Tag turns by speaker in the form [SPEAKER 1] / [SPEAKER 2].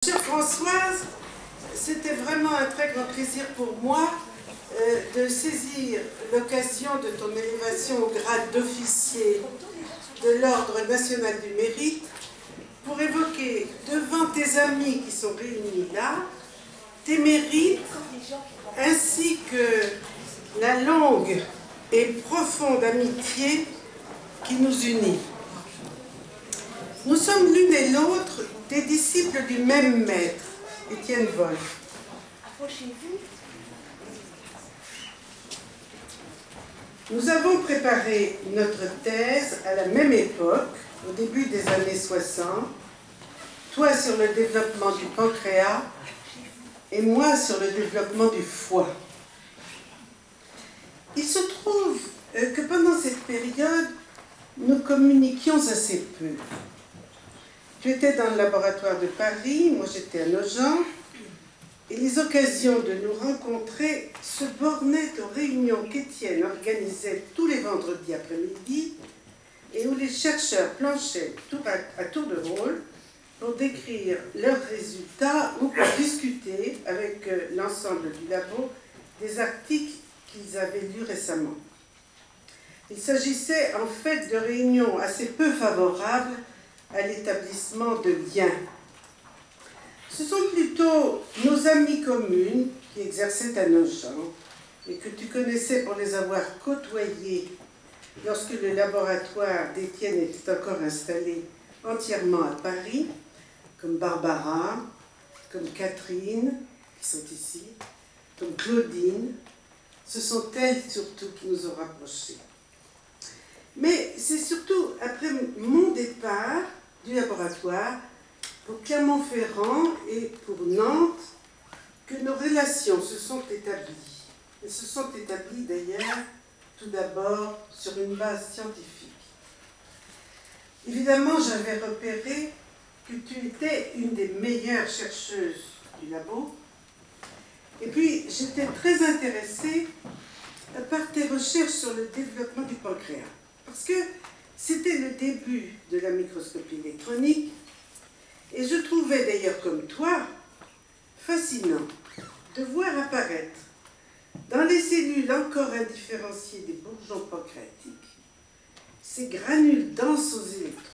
[SPEAKER 1] Chère Françoise, c'était vraiment un très grand plaisir pour moi de saisir l'occasion de ton élévation au grade d'officier de l'Ordre national du mérite pour évoquer devant tes amis qui sont réunis là, tes mérites ainsi que la longue et profonde amitié qui nous unit. Nous sommes l'une et l'autre des disciples du même maître, Étienne Wolff. Nous avons préparé notre thèse à la même époque, au début des années 60, toi sur le développement du pancréas et moi sur le développement du foie. Il se trouve que pendant cette période, nous communiquions assez peu. Tu étais dans le laboratoire de Paris, moi j'étais à Nogent, et les occasions de nous rencontrer se bornaient aux réunions qu'Étienne organisait tous les vendredis après-midi et où les chercheurs planchaient à tour de rôle pour décrire leurs résultats ou pour discuter avec l'ensemble du labo des articles qu'ils avaient lus récemment. Il s'agissait en fait de réunions assez peu favorables à l'établissement de liens. Ce sont plutôt nos amies communes qui exerçaient à Nogent et que tu connaissais pour les avoir côtoyées lorsque le laboratoire d'Étienne était encore installé entièrement à Paris, comme Barbara, comme Catherine, qui sont ici, comme Claudine. Ce sont elles surtout qui nous ont rapprochés. Mais c'est surtout après mon départ du laboratoire pour Clermont-Ferrand et pour Nantes que nos relations se sont établies. Elles se sont établies d'ailleurs tout d'abord sur une base scientifique. Évidemment, j'avais repéré que tu étais une des meilleures chercheuses du labo. Et puis, j'étais très intéressée par tes recherches sur le développement du pancréas. Parce que c'était le début de la microscopie électronique. Et je trouvais d'ailleurs comme toi fascinant de voir apparaître dans les cellules encore indifférenciées des bourgeons pancréatiques ces granules denses aux électrons